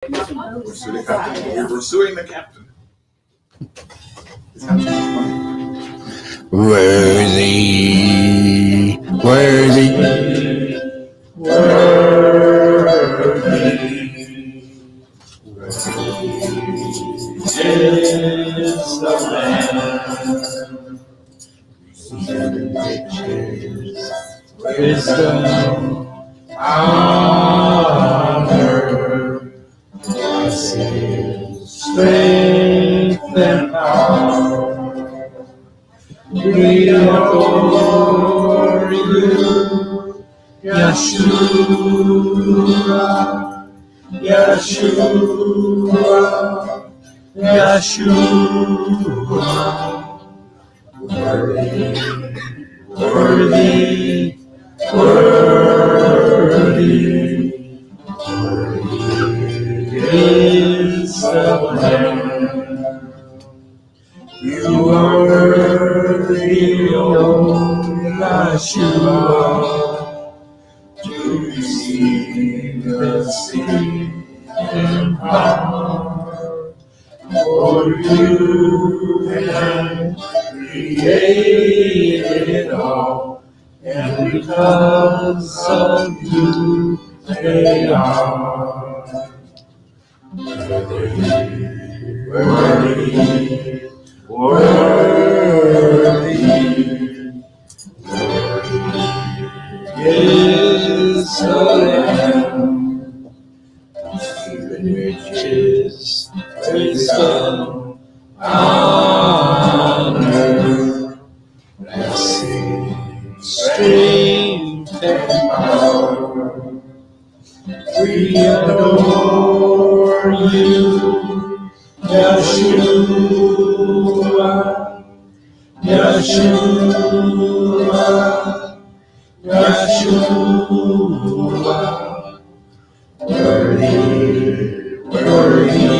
Pursue the captain. You're pursuing the captain. It's kind of fun. Worthy, worthy, is the Lamb. Riches, wisdom, honor, blessing, strength, and power. We adore you, Yeshua, Yeshua, Yeshua. Worthy, worthy, worthy, worthy is the Lamb. You are worthy, O Yeshua, to receive the seed and power. For you have created it all, and because of you they are worthy, worthy, worthy, worthy is the Lamb. Even riches, wisdom, honor, blessing, strength, and power. We adore you, Yeshua, Yeshua, Yeshua. Worthy, worthy,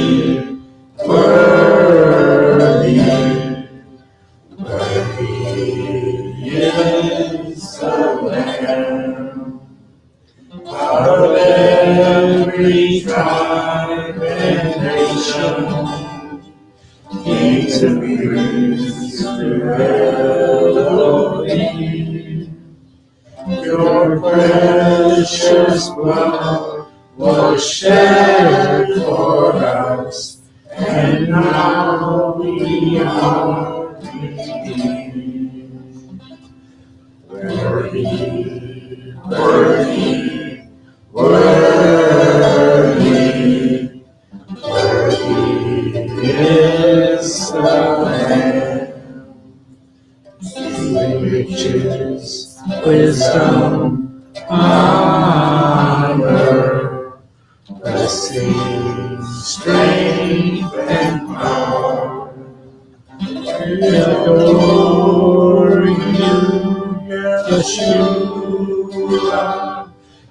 worthy, worthy is the Lamb. Out of every tribe and nation, kings and priests to Elohim, your precious blood was shed for us, and now we are redeemed. Worthy, worthy, worthy, worthy is the Lamb. With riches, wisdom, honor, blessing, strength, and power. We adore you, Yeshua,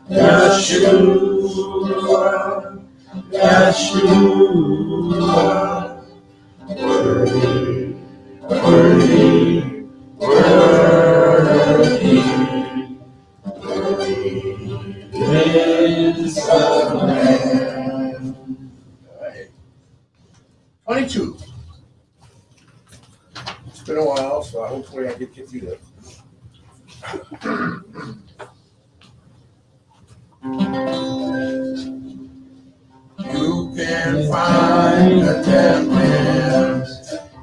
Yeshua, Yeshua. Worthy, worthy, worthy, worthy is the Lamb. 22. It's been a while, so hopefully I get through that. You can find a dead man,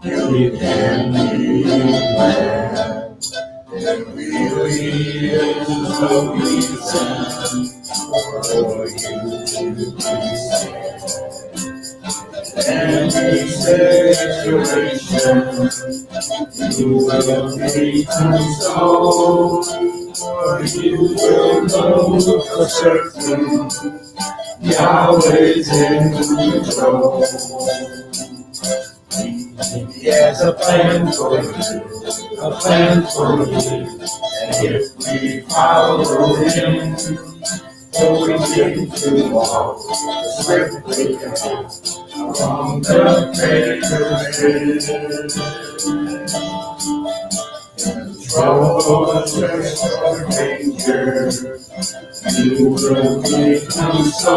you can be glad, and we live the reason for you to be sad. Any situation you will be consoled, for you will know for certain Yahweh's in control. He has a plan for you, a plan for you, and if we follow him, then we begin to walk swiftly along the pathway. In trouble, stress, or danger, you will become so.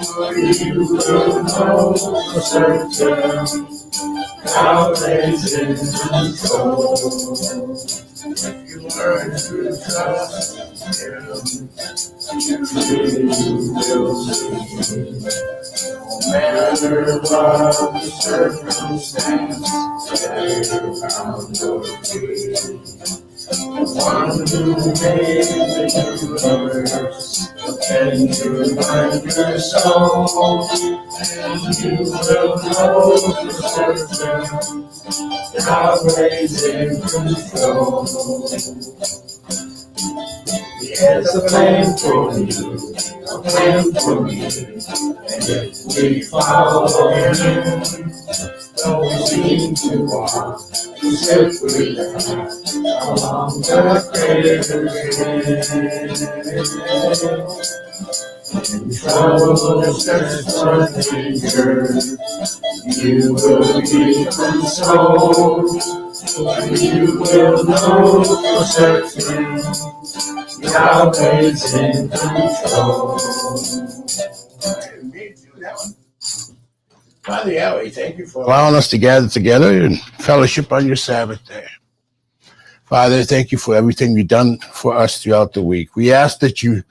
You will know for certain how is in control. You learn to trust Him. You will see. No matter what the circumstance, they're found your feet. The one who made the universe and you find your soul, and you will know for certain Yahweh's in control. He has a plan for you, a plan for me, and if we follow Him, don't seem to walk swiftly along the clear way. In trouble, stress, or danger, you will be consoled. You will know for certain Yahweh's in control. Father Yahweh, thank you for allowing us to gather together and fellowship on your Sabbath day. Father, thank you for everything you've done for us throughout the week. We ask that you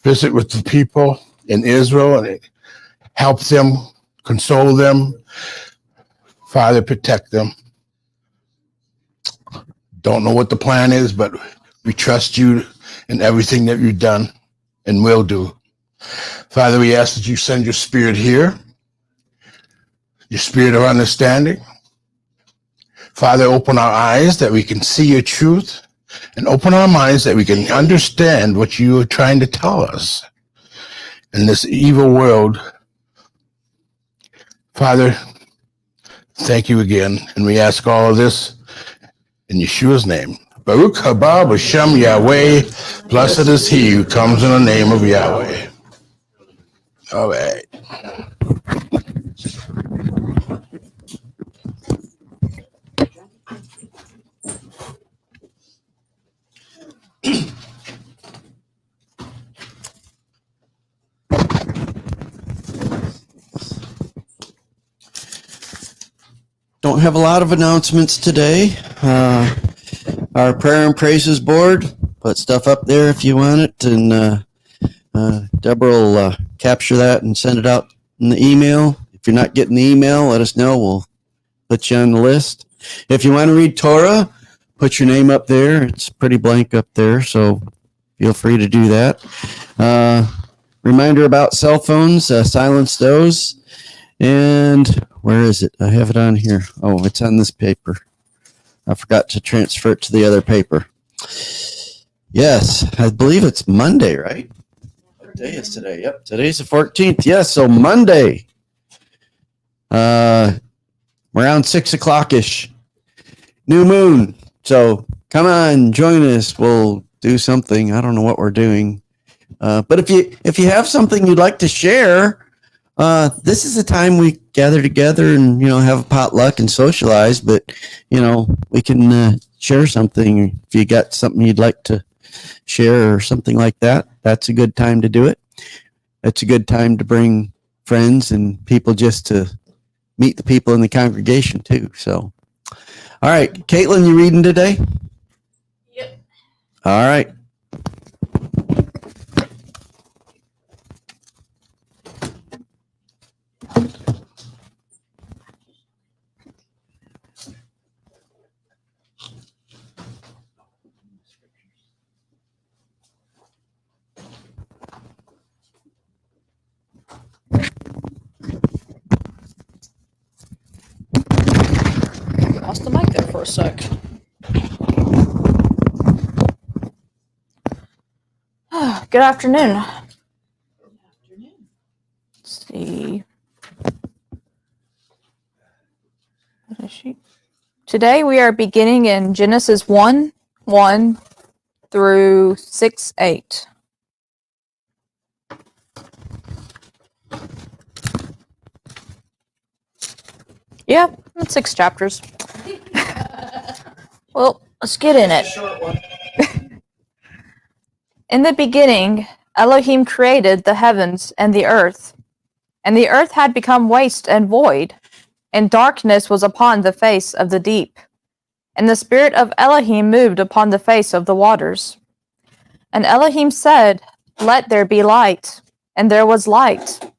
visit with the people in Israel and help them, console them. Father, protect them. Don't know what the plan is, but we trust you in everything that you've done and will do. Father, we ask that you send your spirit here, your spirit of understanding. Father, open our eyes that we can see your truth, and open our minds that we can understand what you are trying to tell us in this evil world. Father, thank you again, and we ask all of this in Yeshua's name. Baruch haba b'shem Yahweh, blessed is he who comes in the name of Yahweh. All right. Don't have a lot of announcements today. Our prayer and praises board, put stuff up there if you want it, and Deborah will capture that and send it out in the email. If you're not getting the email, let us know. We'll put you on the list. If you want to read Torah, put your name up there. It's pretty blank up there, so feel free to do that. Reminder about cell phones, silence those. And where is it? I have it on here. Oh, it's on this paper. I forgot to transfer it to the other paper. Yes, I believe it's Monday, right? What day is today? Yep, today's the 14th. Yes, so Monday. Around 6 o'clock-ish. New moon. So come on, join us. We'll do something. I don't know what we're doing. But if you have something you'd like to share, this is the time we gather together and, have a potluck and socialize, but, we can share something. If you got something you'd like to share or something like that, that's a good time to do it. It's a good time to bring friends and people just to meet the people in the congregation too. So, all right, Caitlin, you reading today? Yep. All right. Lost the mic there for a sec. Good afternoon. Let's see. What is she? Today we are beginning in Genesis 1:1 through 6:8. Yeah, that's 6 chapters. Well, Let's get in it. Short one. In the beginning, Elohim created the heavens and the earth had become waste and void, and darkness was upon the face of the deep. And the spirit of Elohim moved upon the face of the waters. And Elohim said, "Let there be light." And there was light.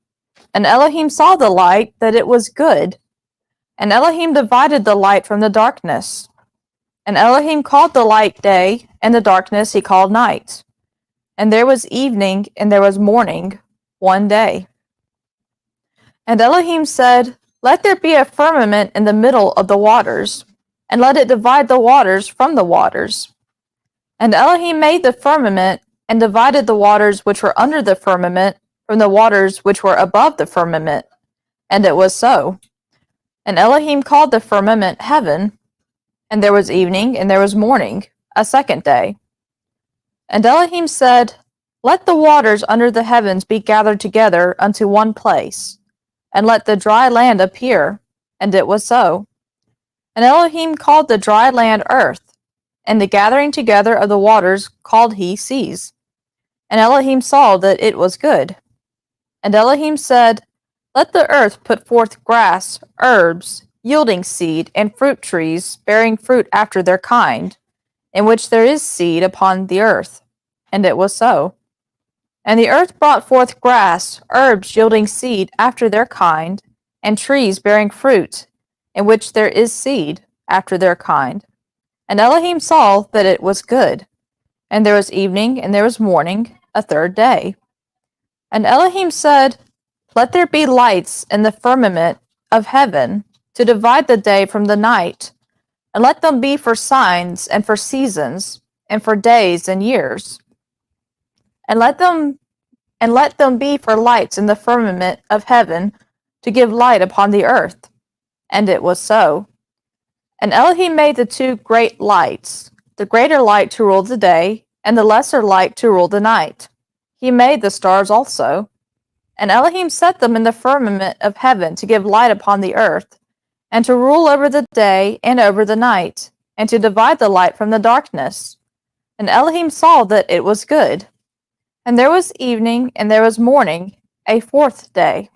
And Elohim saw the light, that it was good. And Elohim divided the light from the darkness. And Elohim called the light day, and the darkness he called night. And there was evening, and there was morning, one day. And Elohim said, "Let there be a firmament in the middle of the waters, and let it divide the waters from the waters." And Elohim made the firmament, and divided the waters which were under the firmament from the waters which were above the firmament. And it was so. And Elohim called the firmament heaven. And there was evening, and there was morning, a second day. And Elohim said, "Let the waters under the heavens be gathered together unto one place, and let the dry land appear." And it was so. And Elohim called the dry land earth, and the gathering together of the waters called he seas. And Elohim saw that it was good. And Elohim said, "Let the earth put forth grass, herbs, yielding seed, and fruit trees, bearing fruit after their kind, in which there is seed upon the earth." And it was so. And the earth brought forth grass, herbs yielding seed after their kind, and trees bearing fruit, in which there is seed after their kind. And Elohim saw that it was good. And there was evening, and there was morning, a third day. And Elohim said, "Let there be lights in the firmament of heaven, to divide the day from the night, and let them be for signs, and for seasons, and for days and years. And let them be for lights in the firmament of heaven, to give light upon the earth." And it was so. And Elohim made the two great lights, the greater light to rule the day, and the lesser light to rule the night. He made the stars also. And Elohim set them in the firmament of heaven to give light upon the earth, and to rule over the day and over the night, and to divide the light from the darkness. And Elohim saw that it was good. And there was evening, and there was morning, a fourth day.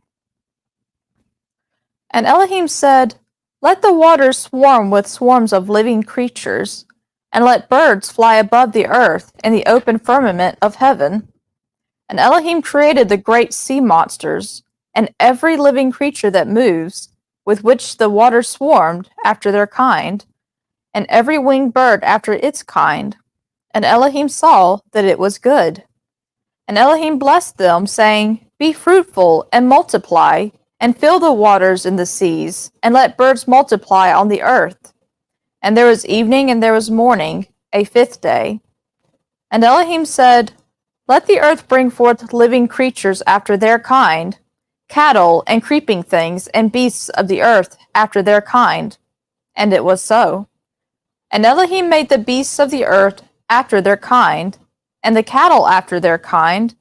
And Elohim said, "Let the waters swarm with swarms of living creatures, and let birds fly above the earth in the open firmament of heaven." And Elohim created the great sea monsters, and every living creature that moves, with which the waters swarmed after their kind, and every winged bird after its kind. And Elohim saw that it was good. And Elohim blessed them, saying, "Be fruitful and multiply, and fill the waters in the seas, and let birds multiply on the earth." And there was evening, and there was morning, a fifth day. And Elohim said, "Let the earth bring forth living creatures after their kind, cattle and creeping things, and beasts of the earth after their kind." And it was so. And Elohim made the beasts of the earth after their kind, and the cattle after their kind,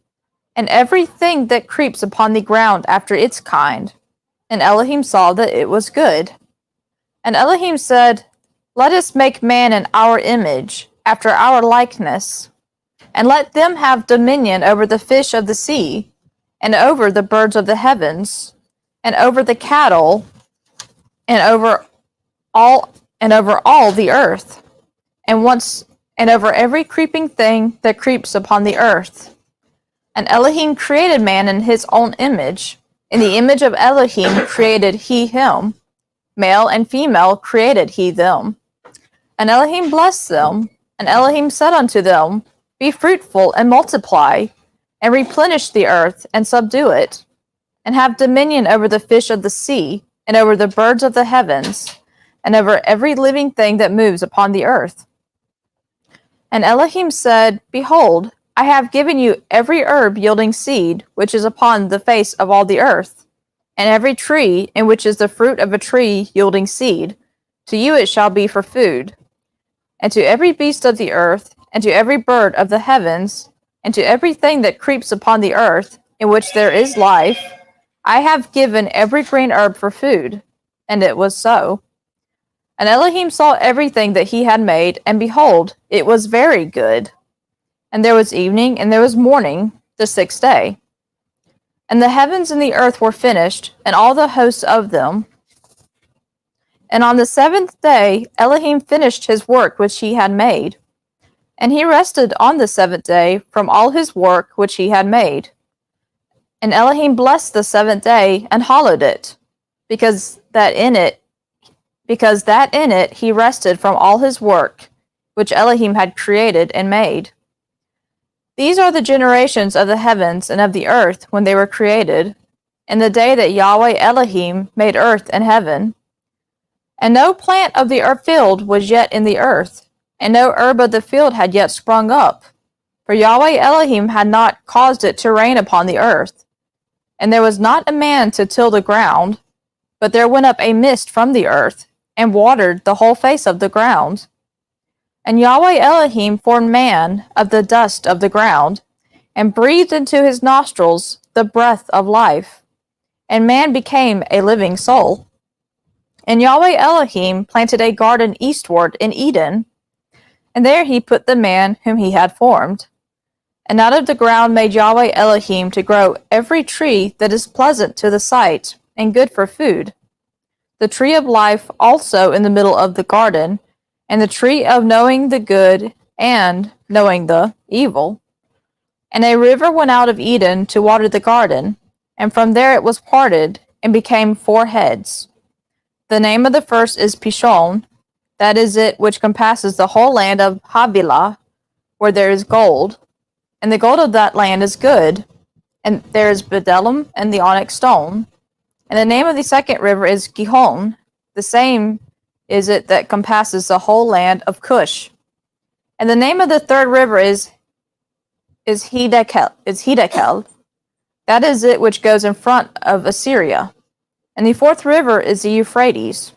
and everything that creeps upon the ground after its kind. And Elohim saw that it was good. And Elohim said, "Let us make man in our image, after our likeness, and let them have dominion over the fish of the sea, and over the birds of the heavens, and over the cattle, and over all the earth, and over every creeping thing that creeps upon the earth." And Elohim created man in his own image. In the image of Elohim created he him. Male and female created he them. And Elohim blessed them. And Elohim said unto them, "Be fruitful and multiply, and replenish the earth, and subdue it, and have dominion over the fish of the sea, and over the birds of the heavens, and over every living thing that moves upon the earth." And Elohim said, "Behold, I have given you every herb yielding seed, which is upon the face of all the earth, and every tree in which is the fruit of a tree yielding seed. To you it shall be for food. And to every beast of the earth, and to every bird of the heavens, and to everything that creeps upon the earth, in which there is life, I have given every green herb for food." And it was so. And Elohim saw everything that he had made, and behold, it was very good. And there was evening, and there was morning, the sixth day. And the heavens and the earth were finished, and all the hosts of them. And on the seventh day Elohim finished his work which he had made. And he rested on the seventh day from all his work which he had made. And Elohim blessed the seventh day, and hallowed it, because that in it he rested from all his work which Elohim had created and made. These are the generations of the heavens and of the earth when they were created, in the day that Yahweh Elohim made earth and heaven. And no plant of the field was yet in the earth, and no herb of the field had yet sprung up, for Yahweh Elohim had not caused it to rain upon the earth. And there was not a man to till the ground, but there went up a mist from the earth, and watered the whole face of the ground. And Yahweh Elohim formed man of the dust of the ground, and breathed into his nostrils the breath of life, and man became a living soul. And Yahweh Elohim planted a garden eastward in Eden, and there he put the man whom he had formed. And out of the ground made Yahweh Elohim to grow every tree that is pleasant to the sight, and good for food, the tree of life also in the middle of the garden, and the tree of knowing the good and knowing the evil. And a river went out of Eden to water the garden, and from there it was parted, and became 4 heads. The name of the first is Pishon, that is it which compasses the whole land of Havilah, where there is gold, and the gold of that land is good, and there is bdellium and the onyx stone. And the name of the second river is Gihon, the same is it that compasses the whole land of Cush. And the name of the third river is Hiddekel, that is it which goes in front of Assyria. And the fourth river is the Euphrates.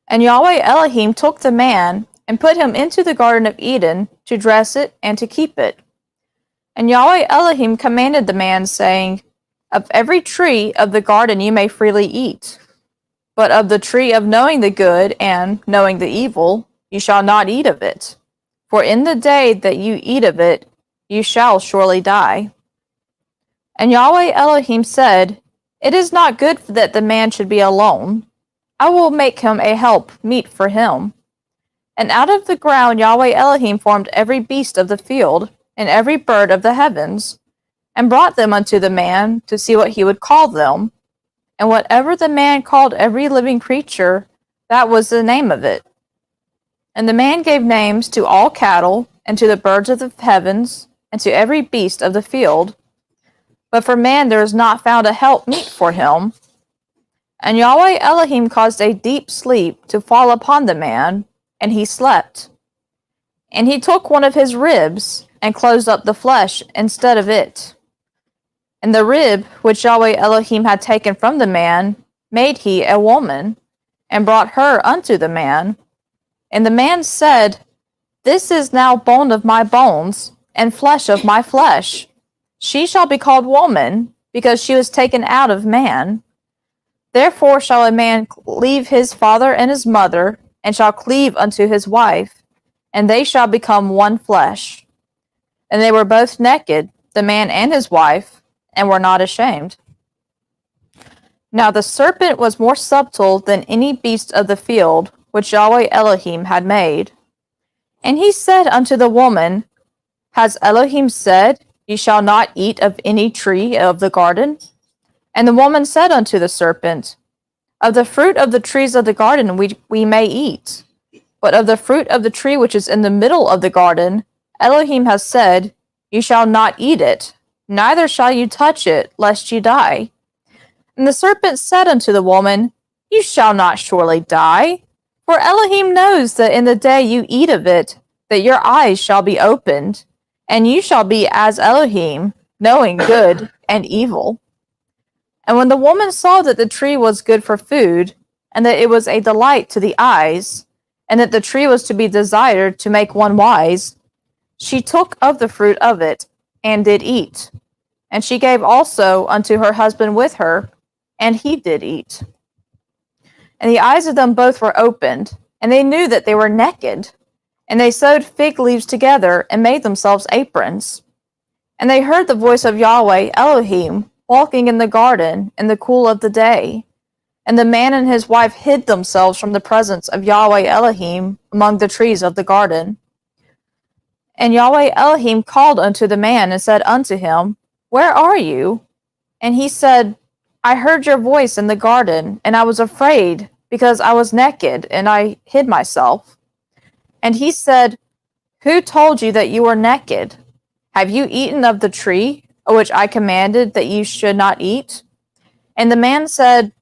And Yahweh Elohim took the man, and put him into the garden of Eden, to dress it and to keep it. And Yahweh Elohim commanded the man, saying, Of every tree of the garden you may freely eat, but of the tree of knowing the good and knowing the evil you shall not eat of it. For in the day that you eat of it, you shall surely die. And Yahweh Elohim said, It is not good that the man should be alone. I will make him a help meet for him. And out of the ground Yahweh Elohim formed every beast of the field, and every bird of the heavens, and brought them unto the man, to see what he would call them. And whatever the man called every living creature, that was the name of it. And the man gave names to all cattle, and to the birds of the heavens, and to every beast of the field. But for man there is not found a help meet for him. And Yahweh Elohim caused a deep sleep to fall upon the man, and he slept. And he took one of his ribs, and closed up the flesh instead of it. And the rib which Yahweh Elohim had taken from the man made he a woman, and brought her unto the man. And the man said, This is now bone of my bones, and flesh of my flesh. She shall be called woman, because she was taken out of man. Therefore shall a man leave his father and his mother, and shall cleave unto his wife, and they shall become one flesh. And they were both naked, the man and his wife, and were not ashamed. Now the serpent was more subtle than any beast of the field which Yahweh Elohim had made. And he said unto the woman, Has Elohim said, Ye shall not eat of any tree of the garden? And the woman said unto the serpent, Of the fruit of the trees of the garden we may eat, but of the fruit of the tree which is in the middle of the garden, Elohim has said, You shall not eat it, neither shall you touch it, lest you die. And the serpent said unto the woman, You shall not surely die, for Elohim knows that in the day you eat of it, that your eyes shall be opened, and you shall be as Elohim, knowing good and evil. And when the woman saw that the tree was good for food, and that it was a delight to the eyes, and that the tree was to be desired to make one wise, she took of the fruit of it, and did eat. And she gave also unto her husband with her, and he did eat. And the eyes of them both were opened, and they knew that they were naked. And they sewed fig leaves together and made themselves aprons. And they heard the voice of Yahweh Elohim walking in the garden in the cool of the day. And the man and his wife hid themselves from the presence of Yahweh Elohim among the trees of the garden. And Yahweh Elohim called unto the man and said unto him, Where are you? And he said, I heard your voice in the garden, and I was afraid, because I was naked, and I hid myself. And he said, Who told you that you were naked? Have you eaten of the tree, of which I commanded that you should not eat? And the man said,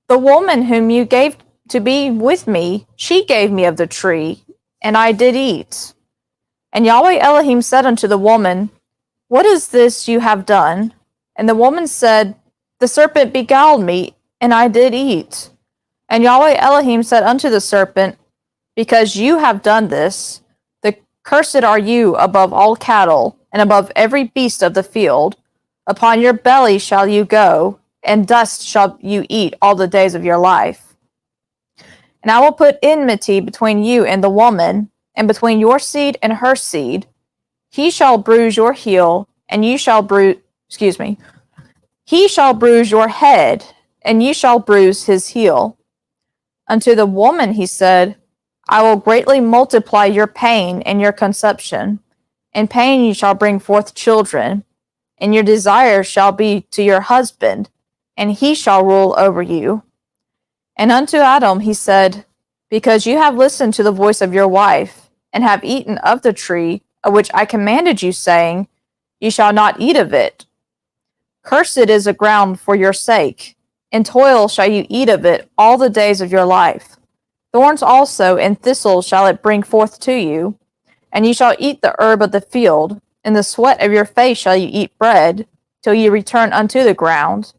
The woman whom you gave to be with me, she gave me of the tree, and I did eat. And Yahweh Elohim said unto the woman, What is this you have done? And the woman said, The serpent beguiled me, and I did eat. And Yahweh Elohim said unto the serpent, Because you have done this, cursed are you above all cattle, and above every beast of the field. Upon your belly shall you go, and dust shall you eat all the days of your life. And I will put enmity between you and the woman, and between your seed and her seed. He shall bruise your heel, and you shall bruise, he shall bruise your head, and you shall bruise his heel. Unto the woman he said, I will greatly multiply your pain and your conception. In pain you shall bring forth children, and your desire shall be to your husband, and he shall rule over you. And unto Adam he said, Because you have listened to the voice of your wife, and have eaten of the tree of which I commanded you, saying, You shall not eat of it. Cursed is the ground for your sake. In toil shall you eat of it all the days of your life. Thorns also and thistles shall it bring forth to you, and you shall eat the herb of the field. In the sweat of your face shall you eat bread, till you return unto the ground.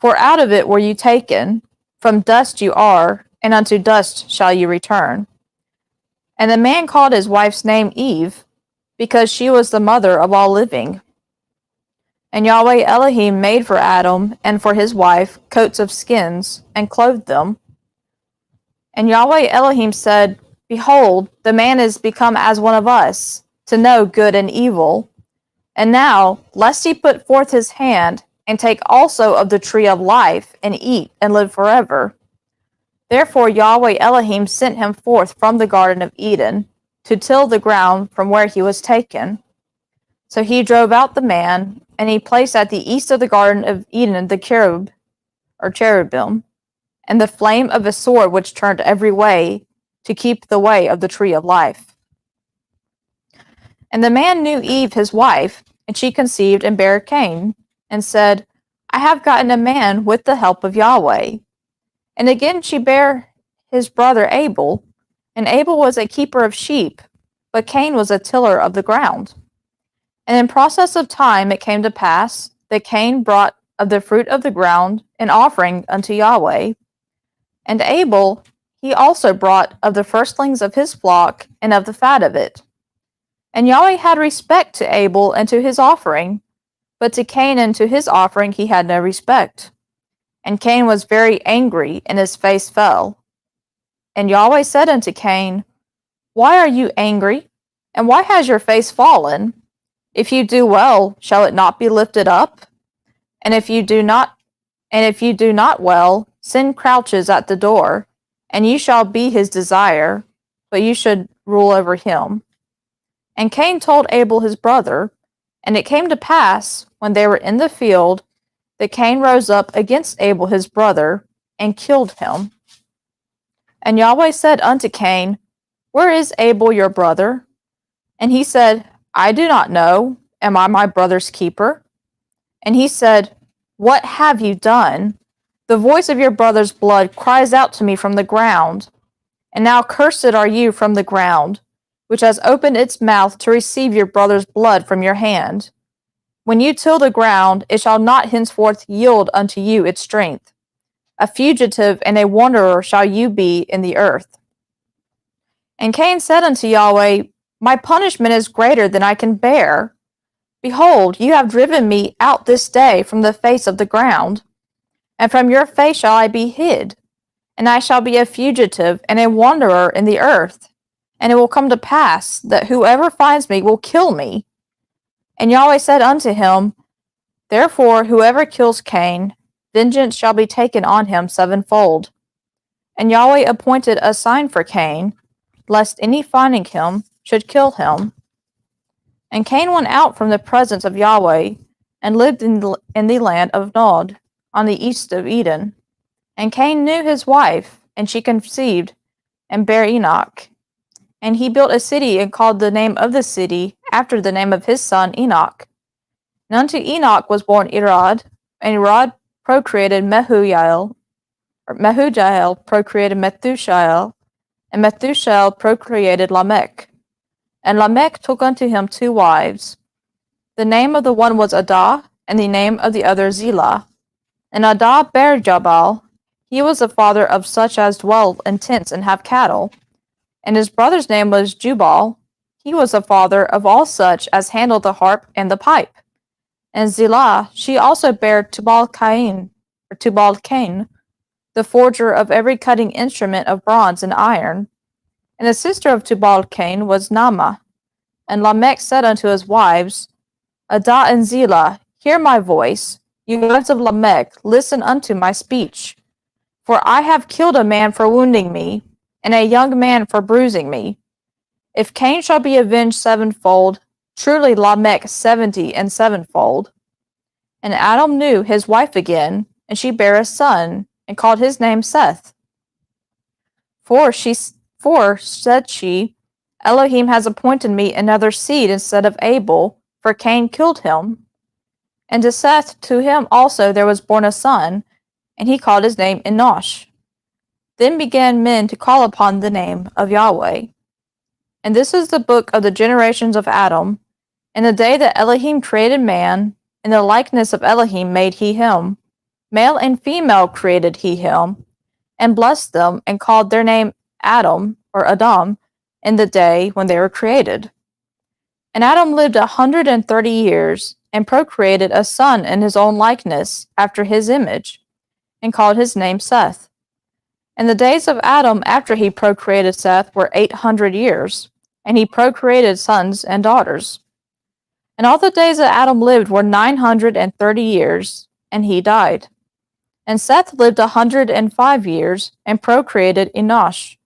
For out of it were you taken, from dust you are, and unto dust shall you return. And the man called his wife's name Eve, because she was the mother of all living. And Yahweh Elohim made for Adam and for his wife coats of skins, and clothed them. And Yahweh Elohim said, Behold, the man is become as one of us, to know good and evil. And now, lest he put forth his hand, and take also of the tree of life, and eat, and live forever. Therefore Yahweh Elohim sent him forth from the Garden of Eden, to till the ground from where he was taken. So he drove out the man, and he placed at the east of the Garden of Eden the cherubim, and the flame of a sword which turned every way, to keep the way of the tree of life. And the man knew Eve his wife, and she conceived and bare Cain, and said, I have gotten a man with the help of Yahweh. And again she bare his brother Abel, and Abel was a keeper of sheep, but Cain was a tiller of the ground. And in process of time it came to pass that Cain brought of the fruit of the ground an offering unto Yahweh. And Abel he also brought of the firstlings of his flock, and of the fat of it. And Yahweh had respect to Abel and to his offering, but to Cain and to his offering he had no respect. And Cain was very angry, and his face fell. And Yahweh said unto Cain, Why are you angry? And why has your face fallen? If you do well, shall it not be lifted up? And if you do not well, sin crouches at the door, and you shall be his desire, but you should rule over him. And Cain told Abel his brother, and it came to pass, when they were in the field, that Cain rose up against Abel his brother, and killed him. And Yahweh said unto Cain, Where is Abel your brother? And he said, I do not know. Am I my brother's keeper? And he said, What have you done? The voice of your brother's blood cries out to me from the ground. And now cursed are you from the ground, which has opened its mouth to receive your brother's blood from your hand. When you till the ground, it shall not henceforth yield unto you its strength. A fugitive and a wanderer shall you be in the earth. And Cain said unto Yahweh, My punishment is greater than I can bear. Behold, you have driven me out this day from the face of the ground, and from your face shall I be hid. and I shall be a fugitive and a wanderer in the earth. And it will come to pass that whoever finds me will kill me. And Yahweh said unto him, Therefore whoever kills Cain, vengeance shall be taken on him sevenfold. And Yahweh appointed a sign for Cain, lest any finding him should kill him. And Cain went out from the presence of Yahweh, and lived in the land of Nod, on the east of Eden. And Cain knew his wife, and she conceived, and bare Enoch. And he built a city, and called the name of the city after the name of his son Enoch. And unto Enoch was born Irad, and Irad procreated Mehujael, or Mehujael procreated Methushael, and Methushael procreated Lamech. And Lamech took unto him 2 wives. The name of the one was Adah, and the name of the other Zillah. And Adah bare Jabal. He was the father of such as dwell in tents and have cattle. And his brother's name was Jubal. He was the father of all such as handle the harp and the pipe. And Zillah, she also bare Tubal-Cain, the forger of every cutting instrument of bronze and iron. And the sister of Tubal-Cain was Naamah. And Lamech said unto his wives, Adah and Zillah, hear my voice. You wives of Lamech, listen unto my speech. For I have killed a man for wounding me, and a young man for bruising me. If Cain shall be avenged sevenfold, truly Lamech 70 and sevenfold. And Adam knew his wife again, and she bare a son, and called his name Seth. For, said she, Elohim has appointed me another seed instead of Abel, for Cain killed him. And to Seth, to him also there was born a son, and he called his name Enosh. Then began men to call upon the name of Yahweh. And this is the book of the generations of Adam. In the day that Elohim created man, in the likeness of Elohim made he him. Male and female created he him, and blessed them, and called their name Adam, or Adam, in the day when they were created. And Adam lived 130 years, and procreated a son in his own likeness, after his image, and called his name Seth. And the days of Adam after he procreated Seth were 800 years, and he procreated sons and daughters. And all the days that Adam lived were 930 years, and he died. And Seth lived 105 years, and procreated Enosh.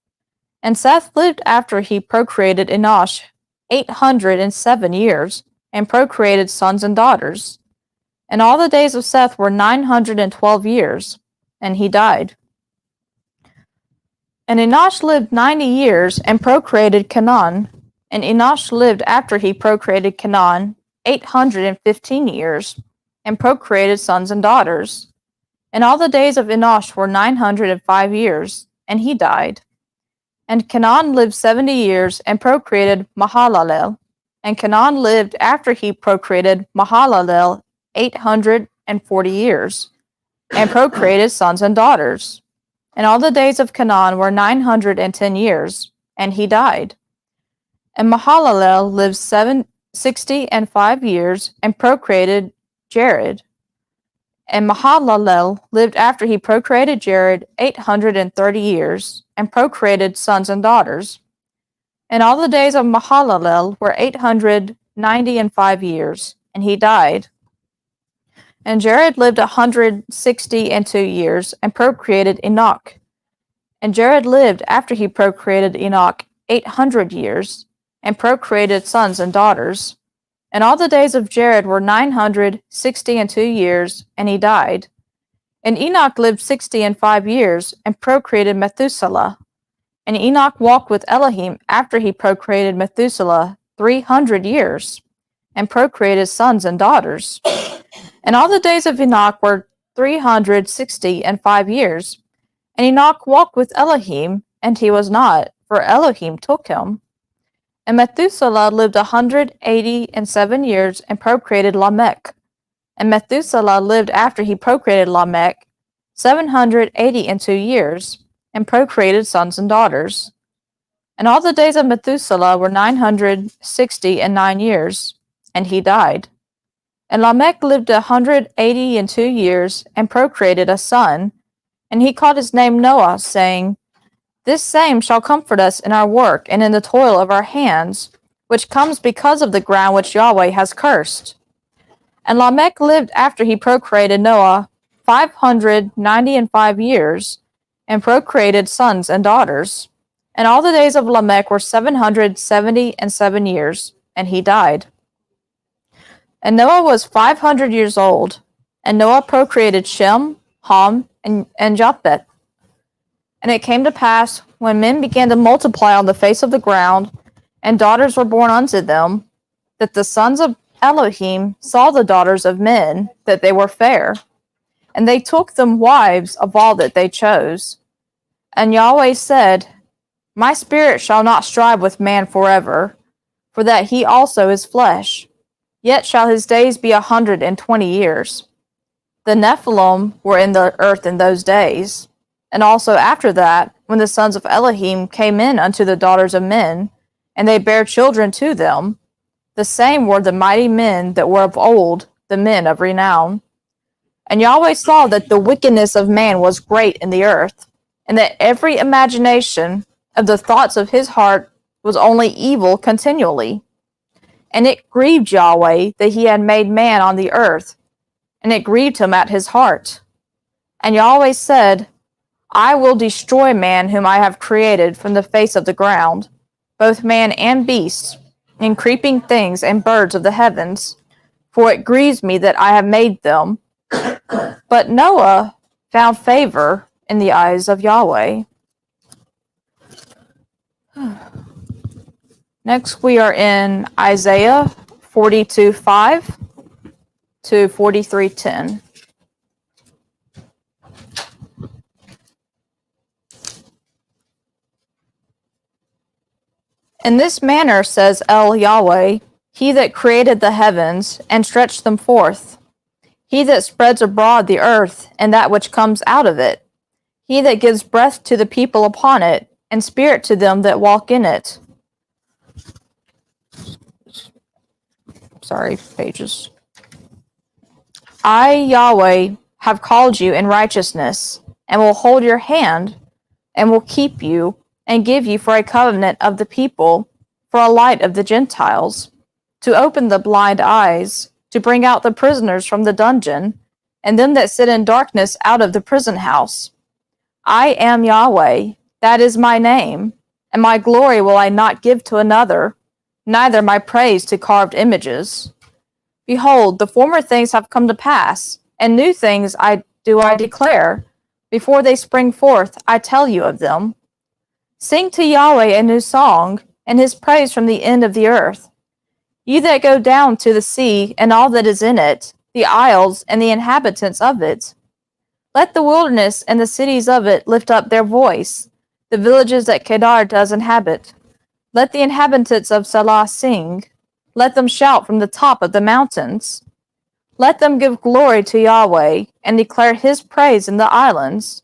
And Seth lived after he procreated Enosh 807 years, and procreated sons and daughters. And all the days of Seth were 912 years, and he died. And Enosh lived 90 years, and procreated Canaan. And Enosh lived after he procreated Canaan 815 years, and procreated sons and daughters. And all the days of Enosh were 905 years, and he died. And Canaan lived 70 years, and procreated Mahalalel. And Canaan lived after he procreated Mahalalel 840 years, and procreated sons and daughters. And all the days of Canaan were 910 years, and he died. And Mahalalel lived 65 years, and procreated Jared. And Mahalalel lived after he procreated Jared 830 years, and procreated sons and daughters. And all the days of Mahalalel were 895 years, and he died. And Jared lived 162 years, and procreated Enoch. And Jared lived after he procreated Enoch 800 years, and procreated sons and daughters. And all the days of Jared were 962 years, and he died. And Enoch lived 65 years, and procreated Methuselah. And Enoch walked with Elohim after he procreated Methuselah 300 years, and procreated sons and daughters. And all the days of Enoch were 365 years. And Enoch walked with Elohim, and he was not, for Elohim took him. And Methuselah lived 187 years, and procreated Lamech. And Methuselah lived after he procreated Lamech 782 years, and procreated sons and daughters. And all the days of Methuselah were 969 years, and he died. And Lamech lived 182 years, and procreated a son, And he called his name Noah, saying, This same shall comfort us in our work and in the toil of our hands, which comes because of the ground which Yahweh has cursed. And Lamech lived after he procreated Noah 595 years, and procreated sons and daughters. And all the days of Lamech were 777 years, and he died. And Noah was 500 years old, and Noah procreated Shem, Ham, and Japheth. And it came to pass, when men began to multiply on the face of the ground, and daughters were born unto them, that the sons of Elohim saw the daughters of men, that they were fair, and they took them wives of all that they chose. And Yahweh said, My spirit shall not strive with man forever, for that he also is flesh. Yet shall his days be 120 years. The Nephilim were in the earth in those days, and also after that, when the sons of Elohim came in unto the daughters of men, and they bare children to them, the same were the mighty men that were of old, the men of renown. And Yahweh saw that the wickedness of man was great in the earth, and that every imagination of the thoughts of his heart was only evil continually. And it grieved Yahweh that he had made man on the earth, and it grieved him at his heart. And Yahweh said, I will destroy man whom I have created from the face of the ground, both man and beast, and creeping things and birds of the heavens, for it grieves me that I have made them. But Noah found favor in the eyes of Yahweh. Next, we are in Isaiah 42:5 to 43:10. In this manner says El Yahweh, he that created the heavens and stretched them forth, he that spreads abroad the earth and that which comes out of it, he that gives breath to the people upon it, and spirit to them that walk in it. Sorry, pages. I, Yahweh, have called you in righteousness, and will hold your hand, and will keep you, and give you for a covenant of the people, for a light of the Gentiles, to open the blind eyes, to bring out the prisoners from the dungeon, and them that sit in darkness out of the prison house. I am Yahweh, that is my name, and my glory will I not give to another, neither my praise to carved images. Behold, the former things have come to pass, and new things I declare. Before they spring forth, I tell you of them. Sing to Yahweh a new song, and his praise from the end of the earth. You that go down to the sea, and all that is in it, the isles, and the inhabitants of it. Let the wilderness and the cities of it lift up their voice, the villages that Kedar does inhabit. Let the inhabitants of Salah sing. Let them shout from the top of the mountains. Let them give glory to Yahweh, and declare his praise in the islands.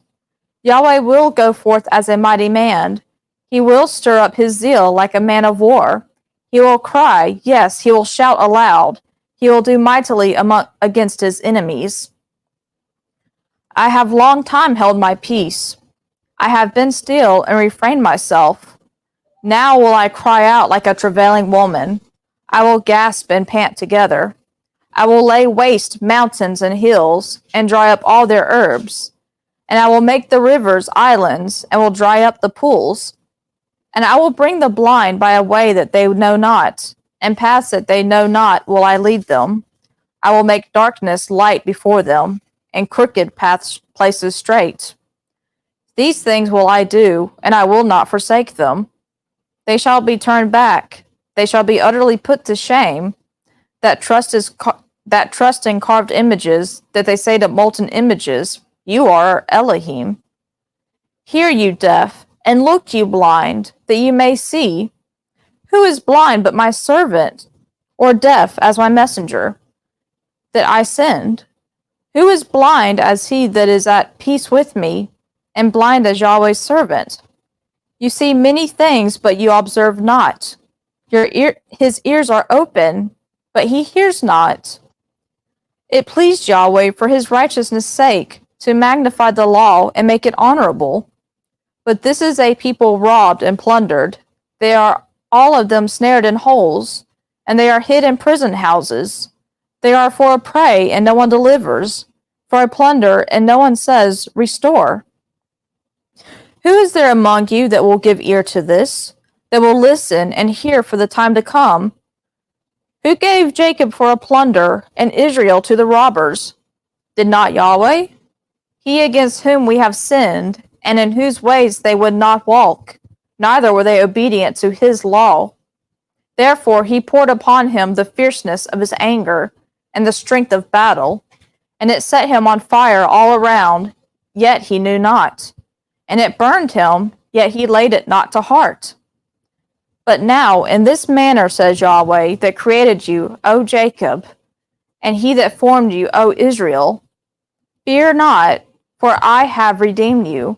Yahweh will go forth as a mighty man. He will stir up his zeal like a man of war. He will cry, yes, he will shout aloud. He will do mightily against his enemies. I have long time held my peace. I have been still and refrained myself. Now will I cry out like a travailing woman. I will gasp and pant together. I will lay waste mountains and hills, and dry up all their herbs. And I will make the rivers islands, and will dry up the pools. And I will bring the blind by a way that they know not, and paths that they know not will I lead them. I will make darkness light before them, and crooked places straight. These things will I do, and I will not forsake them. They shall be turned back. They shall be utterly put to shame. That trust in carved images, that they say to molten images, You are Elohim. Hear, you deaf, and look, you blind, that you may see. Who is blind but my servant, or deaf as my messenger, that I send? Who is blind as he that is at peace with me, and blind as Yahweh's servant? You see many things, but you observe not. His ears are open, but he hears not. It pleased Yahweh for his righteousness' sake to magnify the law and make it honorable. But this is a people robbed and plundered. They are all of them snared in holes, and they are hid in prison houses. They are for a prey, and no one delivers, for a plunder, and no one says, Restore. Who is there among you that will give ear to this, that will listen and hear for the time to come? Who gave Jacob for a plunder, and Israel to the robbers? Did not Yahweh? He against whom we have sinned, and in whose ways they would not walk, neither were they obedient to his law. Therefore he poured upon him the fierceness of his anger, and the strength of battle, and it set him on fire all around, yet he knew not. And it burned him, yet he laid it not to heart. But now in this manner says Yahweh, that created you, O Jacob, and he that formed you, O Israel, fear not, for I have redeemed you.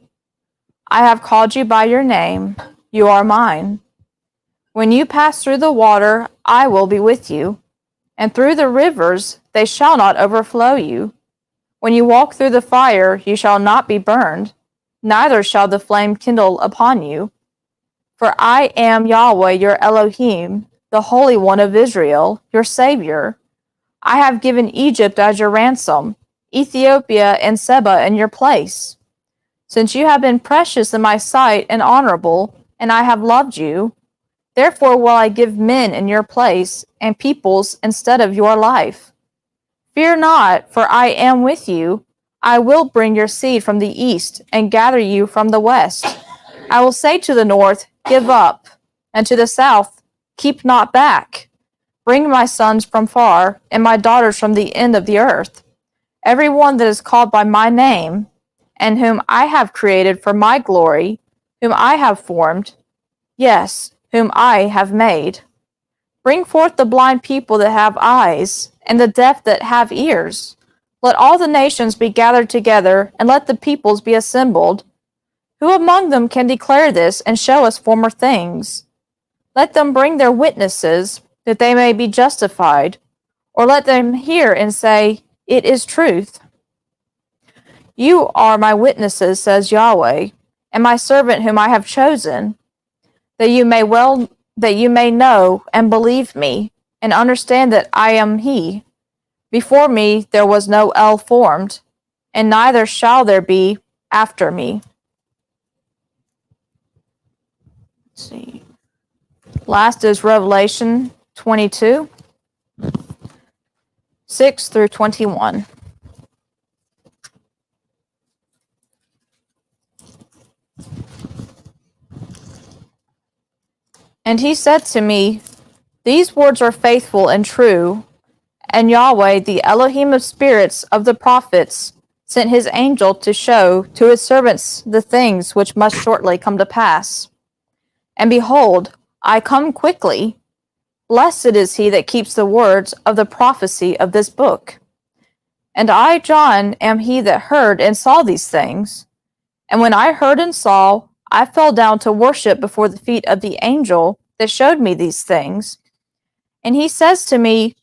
I have called you by your name, you are mine. When you pass through the water, I will be with you, and through the rivers, they shall not overflow you. When you walk through the fire, you shall not be burned, neither shall the flame kindle upon you. For I am Yahweh your Elohim, the Holy One of Israel, your Savior. I have given Egypt as your ransom, Ethiopia and Seba in your place. Since you have been precious in my sight and honorable, and I have loved you, therefore will I give men in your place, and peoples instead of your life. Fear not, for I am with you. I will bring your seed from the east, and gather you from the west. I will say to the north, Give up, and to the south, Keep not back. Bring my sons from far, and my daughters from the end of the earth. Every one that is called by my name, and whom I have created for my glory, whom I have formed, yes, whom I have made. Bring forth the blind people that have eyes, and the deaf that have ears. Let all the nations be gathered together, and let the peoples be assembled. Who among them can declare this, and show us former things? Let them bring their witnesses, that they may be justified, or let them hear and say, It is truth. You are my witnesses, says Yahweh, and my servant whom I have chosen, that you may know and believe me, and understand that I am he. Before me there was no El formed, and neither shall there be after me. Let's see. Last is Revelation 22, 6 through 21. And he said to me, These words are faithful and true, and Yahweh, the Elohim of spirits of the prophets, sent his angel to show to his servants the things which must shortly come to pass. And behold, I come quickly. Blessed is he that keeps the words of the prophecy of this book. And I, John, am he that heard and saw these things. And when I heard and saw, I fell down to worship before the feet of the angel that showed me these things. And he says to me,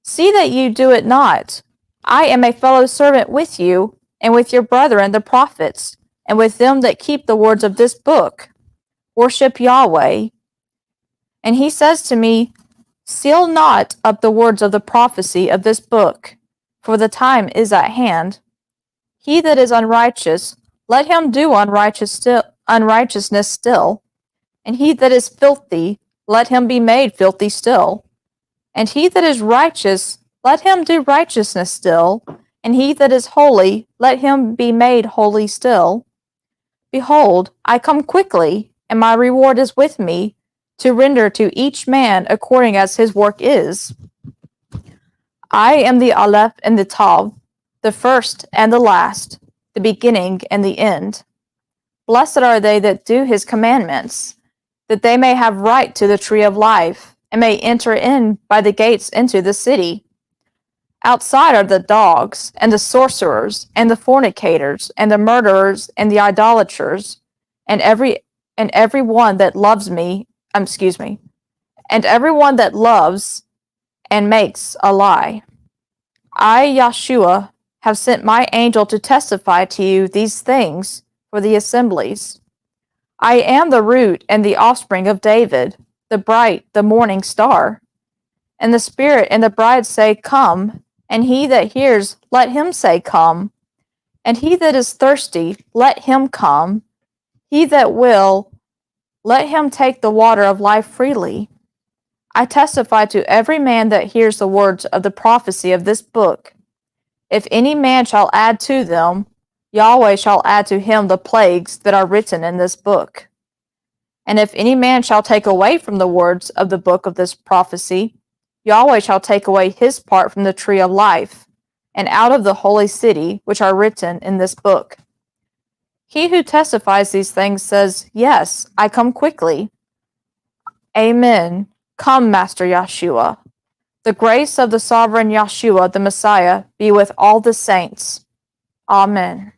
See that you do it not. I am a fellow servant with you, and with your brethren the prophets, and with them that keep the words of this book. Worship Yahweh. And he says to me, Seal not up the words of the prophecy of this book, for the time is at hand. He that is unrighteous, let him do unrighteousness still. And he that is filthy, let him be made filthy still. And he that is righteous, let him do righteousness still. And he that is holy, let him be made holy still. Behold, I come quickly, and my reward is with me, to render to each man according as his work is. I am the Aleph and the Tav, the first and the last, the beginning and the end. Blessed are they that do his commandments, that they may have right to the tree of life, and may enter in by the gates into the city. Outside are the dogs, and the sorcerers, and the fornicators, and the murderers, and the idolaters, and every one that loves me, and everyone that loves and makes a lie. I, Yahshua, have sent my angel to testify to you these things for the assemblies. I am the root and the offspring of David, the morning star. And the Spirit and the bride say, Come, and he that hears, let him say, Come. And he that is thirsty, let him come. He that will, let him take the water of life freely. I testify to every man that hears the words of the prophecy of this book. If any man shall add to them, Yahweh shall add to him the plagues that are written in this book. And if any man shall take away from the words of the book of this prophecy, Yahweh shall take away his part from the tree of life, and out of the holy city which are written in this book. He who testifies these things says, Yes, I come quickly. Amen. Come, Master Yeshua. The grace of the sovereign Yeshua, the Messiah, be with all the saints. Amen.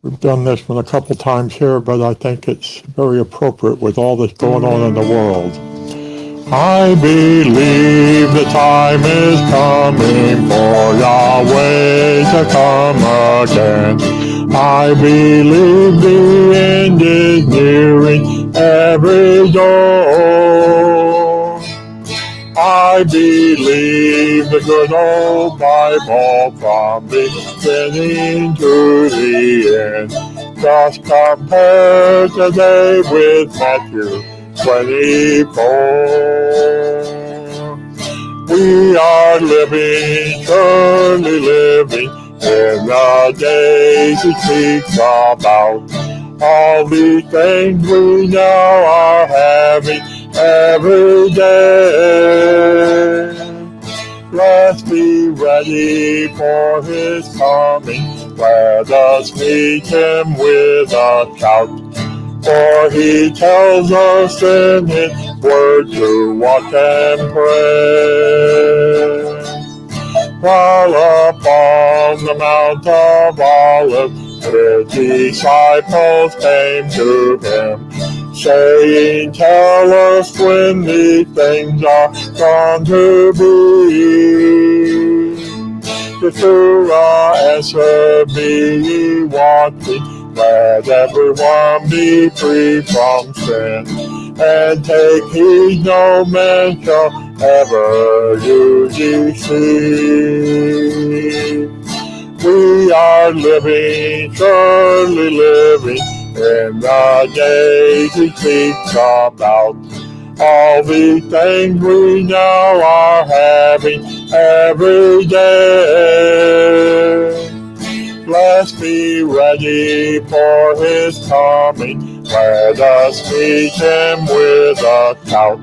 We've done this one a couple times here, but I think it's very appropriate with all that's going on in the world. I believe the time is coming for Yahweh to come again. I believe the end is nearing every door. I believe the good old Bible from beginning to the end. Just compare today with Matthew 24. We are living, surely living, in the days he speaks about. All these things we now are having every day. Let's be ready for his coming. Let us meet him with a shout. For he tells us in his word to watch and pray. While upon the Mount of Olives, his disciples came to him, saying, Tell us when these things are going to be. Yeshua answered, Be ye watching, let everyone be free from sin, and take heed no man shall ever use deceit. We are living, surely living, in the days he speaks about. All these things we now are having every day. Let's be ready for his coming. Let us meet him with a shout.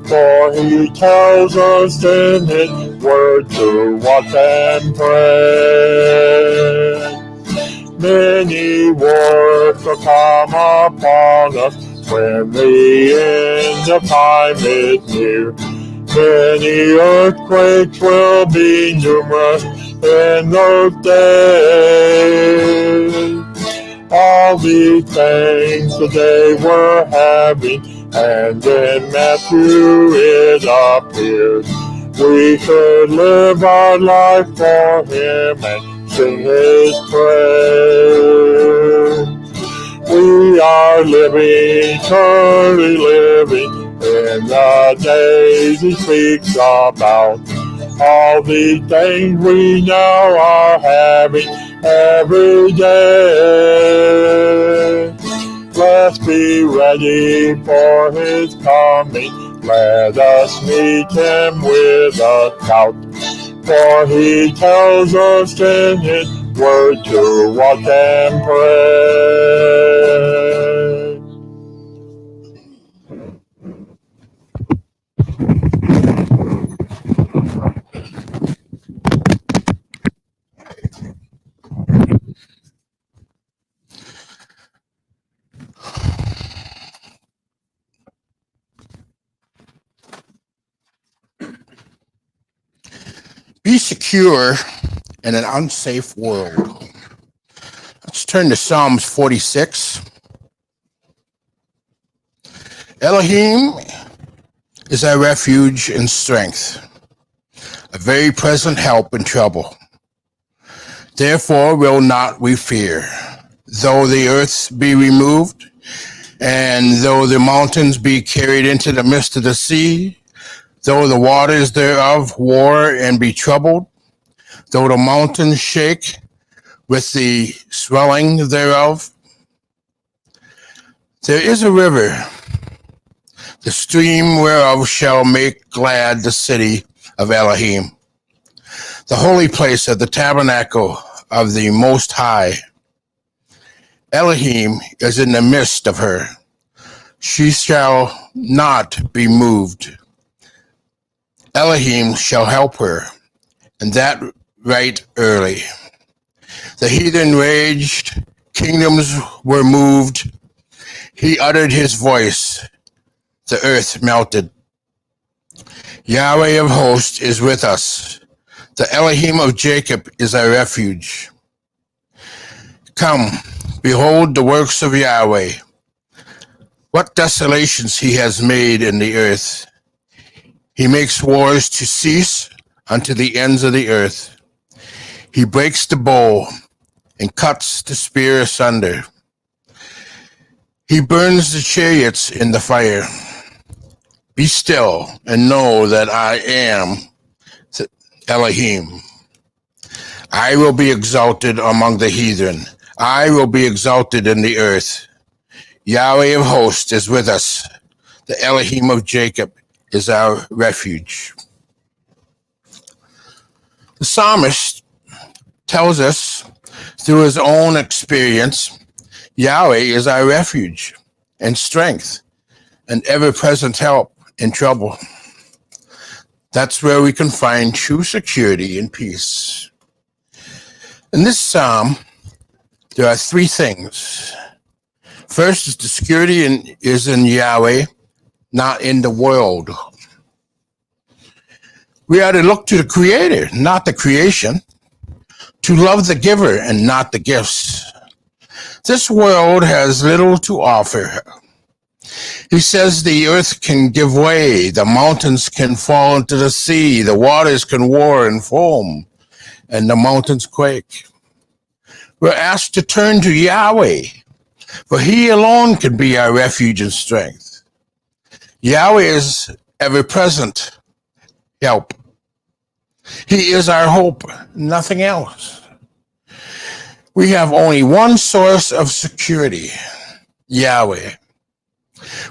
For he tells us in his word to watch and pray. Many wars will come upon us when the end of time is near. Many earthquakes will be numerous in those days. All these things today we're having, and in Matthew it appears. We should live our life for him and sing his praise. We are living, surely living, in the days he speaks about. All these things we now are having every day. Let's be ready for his coming. Let us meet him with a shout. For he tells us in his word to watch and pray. Be secure in an unsafe world. Let's turn to Psalms 46. Elohim is our refuge and strength, a very present help in trouble. Therefore will not we fear, though the earth be removed, and though the mountains be carried into the midst of the sea, though the waters thereof war and be troubled, though the mountains shake with the swelling thereof. There is a river, the stream whereof shall make glad the city of Elohim, the holy place of the tabernacle of the Most High. Elohim is in the midst of her. She shall not be moved. Elohim shall help her, and that right early. The heathen raged, kingdoms were moved. He uttered his voice, the earth melted. Yahweh of hosts is with us. The Elohim of Jacob is our refuge. Come, behold the works of Yahweh. What desolations he has made in the earth. He makes wars to cease unto the ends of the earth. He breaks the bow and cuts the spear asunder. He burns the chariots in the fire. Be still and know that I am Elohim. I will be exalted among the heathen. I will be exalted in the earth. Yahweh of hosts is with us. The Elohim of Jacob is our refuge. The psalmist tells us through his own experience, Yahweh is our refuge and strength and ever-present help in trouble. That's where we can find true security and peace. In this psalm, there are three things. First is the security is in Yahweh, not in the world. We are to look to the Creator, not the creation, to love the giver and not the gifts. This world has little to offer. He says the earth can give way, the mountains can fall into the sea, the waters can roar and foam, and the mountains quake. We're asked to turn to Yahweh, for he alone can be our refuge and strength. Yahweh is ever-present help. He is our hope, nothing else. We have only one source of security, Yahweh.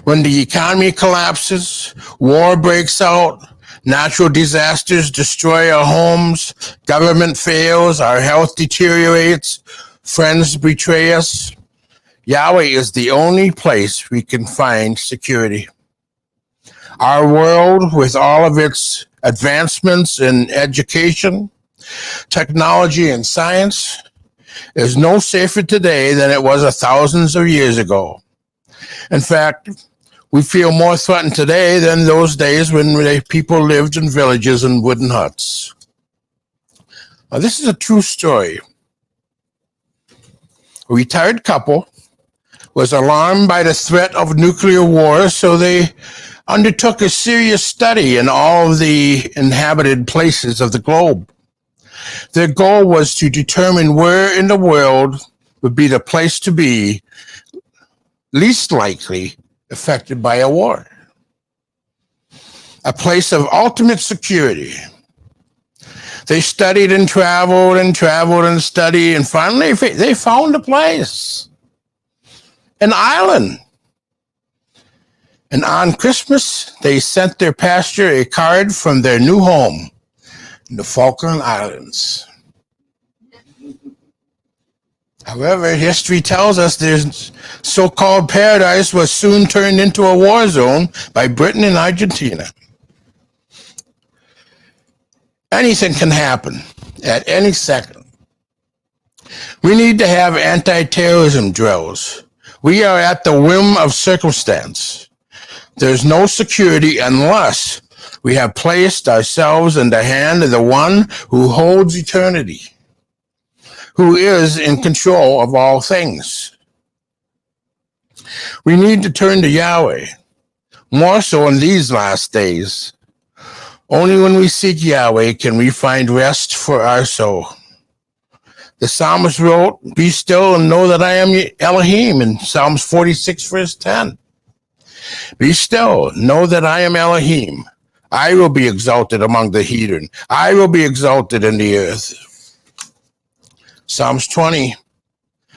When the economy collapses, war breaks out, natural disasters destroy our homes, government fails, our health deteriorates, friends betray us, Yahweh is the only place we can find security. Our world, with all of its advancements in education, technology, and science, is no safer today than it was thousands of years ago. In fact, we feel more threatened today than those days when people lived in villages and wooden huts. Now, this is a true story. A retired couple was alarmed by the threat of nuclear war, so they undertook a serious study in all of the inhabited places of the globe. Their goal was to determine where in the world would be the place to be least likely affected by a war. A place of ultimate security. They studied and traveled and studied, and finally they found a place. an island. And on Christmas, they sent their pastor a card from their new home in the Falkland Islands. However, history tells us their so-called paradise was soon turned into a war zone by Britain and Argentina. Anything can happen at any second. We need to have anti-terrorism drills. We are at the whim of circumstance. There's no security unless we have placed ourselves in the hand of the one who holds eternity, who is in control of all things. We need to turn to Yahweh, more so in these last days. Only when we seek Yahweh can we find rest for our soul. The psalmist wrote, "Be still and know that I am Elohim," in Psalms 46, verse 10. Be still, know that I am Elohim. I will be exalted among the heathen. I will be exalted in the earth. Psalms 20,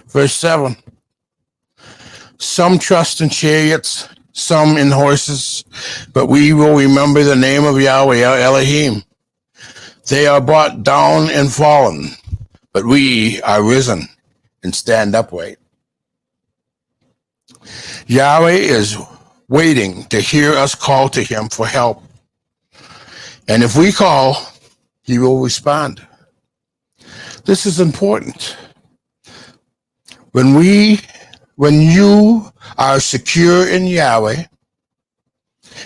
verse 7. Some trust in chariots, some in horses, but we will remember the name of Yahweh, our Elohim. They are brought down and fallen, but we are risen and stand upright. Yahweh is waiting to hear us call to him for help. And if we call, he will respond. This is important. When you are secure in Yahweh,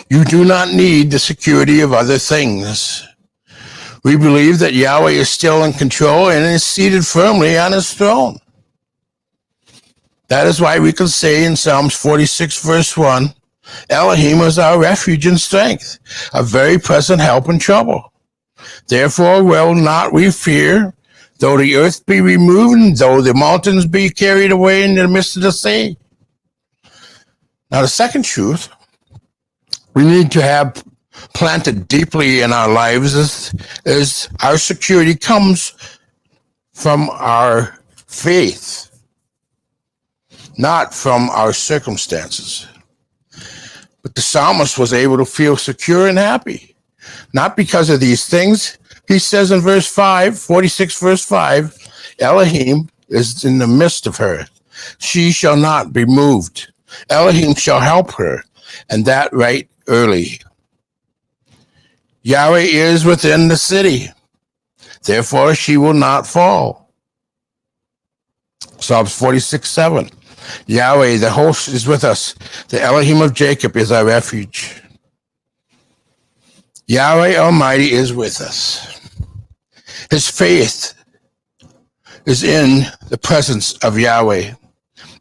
you do not need the security of other things. We believe that Yahweh is still in control and is seated firmly on his throne. That is why we can say in Psalms 46, verse 1, Elohim is our refuge and strength, a very present help in trouble. Therefore will not we fear, though the earth be removed, and though the mountains be carried away in the midst of the sea. Now the second truth we need to have planted deeply in our lives is our security comes from our faith, not from our circumstances. But the psalmist was able to feel secure and happy, not because of these things. He says in verse 5, 46 verse 5, Elohim is in the midst of her. She shall not be moved. Elohim shall help her, and that right early. Yahweh is within the city. Therefore she will not fall. Psalms 46, 7. Yahweh, the host, is with us. The Elohim of Jacob is our refuge. Yahweh Almighty is with us. His faith is in the presence of Yahweh,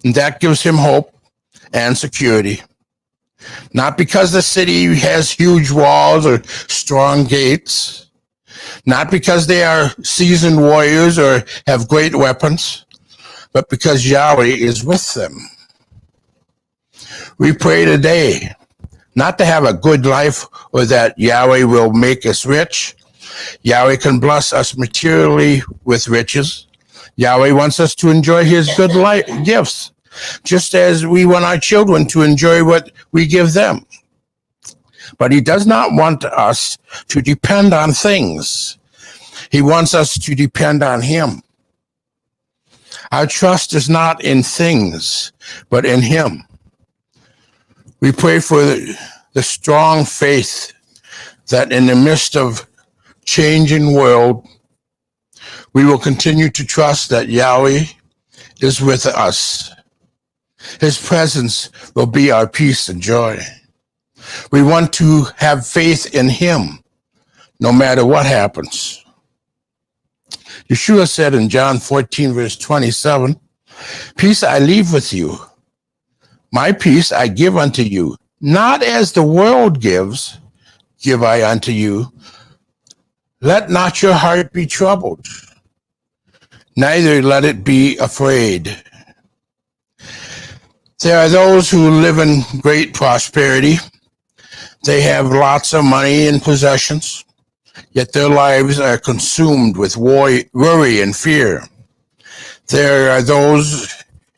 and that gives him hope and security. Not because the city has huge walls or strong gates, not because they are seasoned warriors or have great weapons, but because Yahweh is with them. We pray today not to have a good life or that Yahweh will make us rich. Yahweh can bless us materially with riches. Yahweh wants us to enjoy his good gifts, just as we want our children to enjoy what we give them. But he does not want us to depend on things. He wants us to depend on him. Our trust is not in things, but in him. We pray for the strong faith that in the midst of changing world, we will continue to trust that Yahweh is with us. His presence will be our peace and joy. We want to have faith in him, no matter what happens. Yeshua said in John 14, verse 27, "Peace I leave with you. My peace I give unto you. Not as the world gives, give I unto you. Let not your heart be troubled, neither let it be afraid." There are those who live in great prosperity. They have lots of money and possessions, yet their lives are consumed with worry and fear. There are those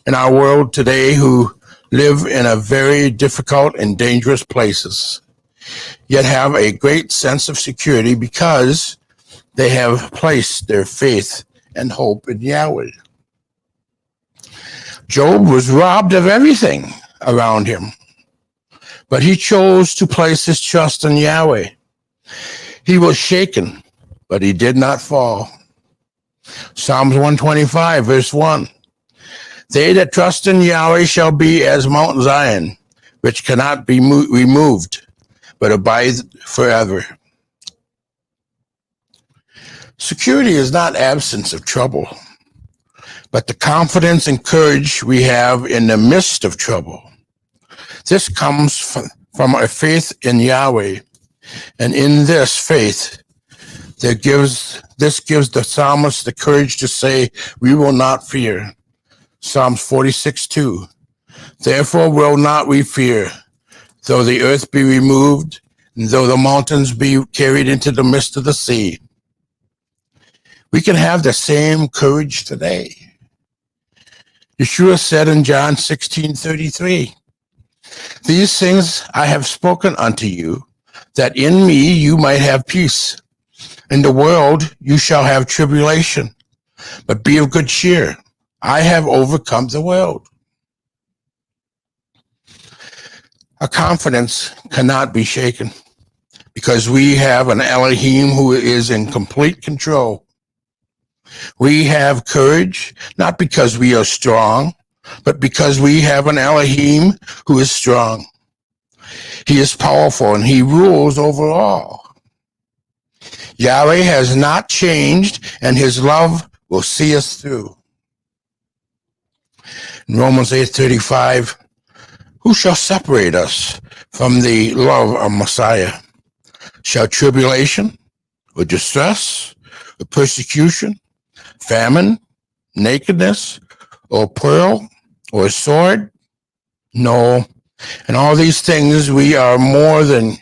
in our world today who live in a very difficult and dangerous places, yet have a great sense of security because they have placed their faith and hope in Yahweh. Job was robbed of everything around him, but he chose to place his trust in Yahweh. He was shaken, but he did not fall. Psalms 125, verse 1. They that trust in Yahweh shall be as Mount Zion, which cannot be removed, but abide forever. Security is not absence of trouble, but the confidence and courage we have in the midst of trouble. This comes from a faith in Yahweh, and in this faith, this gives the psalmist the courage to say, we will not fear. Psalms 46:2. Therefore will not we fear, though the earth be removed, and though the mountains be carried into the midst of the sea. We can have the same courage today. Yeshua said in John 16:33, these things I have spoken unto you, that in me you might have peace. In the world you shall have tribulation, but be of good cheer. I have overcome the world. Our confidence cannot be shaken because we have an Elohim who is in complete control. We have courage, not because we are strong, but because we have an Elohim who is strong. He is powerful and he rules over all. Yahweh has not changed and his love will see us through. In Romans 8:35, who shall separate us from the love of Messiah? Shall tribulation, or distress, or persecution, famine, nakedness, or peril, or sword? No, in all these things we are more than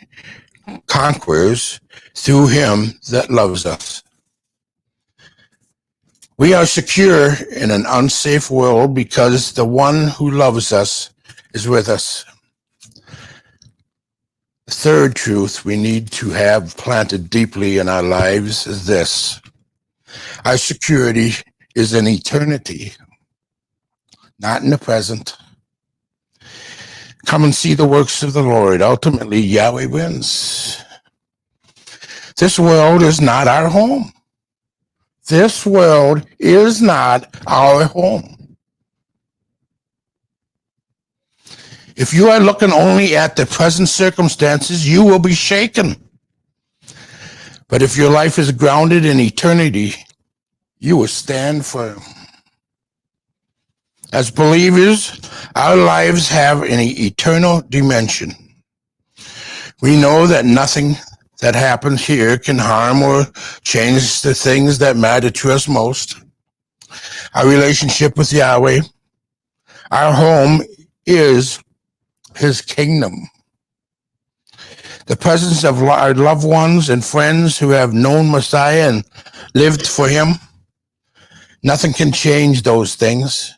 conquerors through him that loves us. We are secure in an unsafe world because the one who loves us is with us. The third truth we need to have planted deeply in our lives is this: our security is in eternity, not in the present. Come and see the works of the Lord. Ultimately, Yahweh wins. This world is not our home. This world is not our home. If you are looking only at the present circumstances, you will be shaken. But if your life is grounded in eternity, you will stand firm. As believers, our lives have an eternal dimension. We know that nothing that happens here can harm or change the things that matter to us most. Our relationship with Yahweh, our home is his kingdom. The presence of our loved ones and friends who have known Messiah and lived for him, nothing can change those things.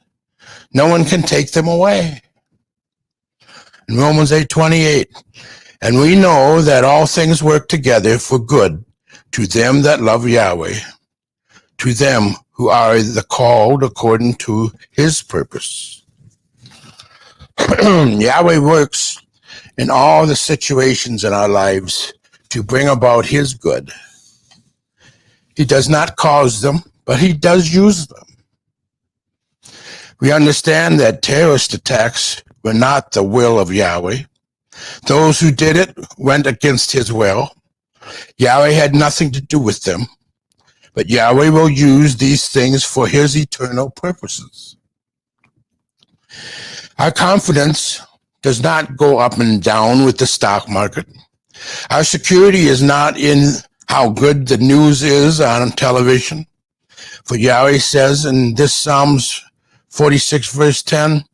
No one can take them away. In Romans 8:28, and we know that all things work together for good to them that love Yahweh, to them who are the called according to his purpose. Yahweh works in all the situations in our lives to bring about his good. He does not cause them, but he does use them. We understand that terrorist attacks were not the will of Yahweh. Those who did it went against his will. Yahweh had nothing to do with them, but Yahweh will use these things for his eternal purposes. Our confidence does not go up and down with the stock market. Our security is not in how good the news is on television. For Yahweh says in this Psalms 46 verse 10,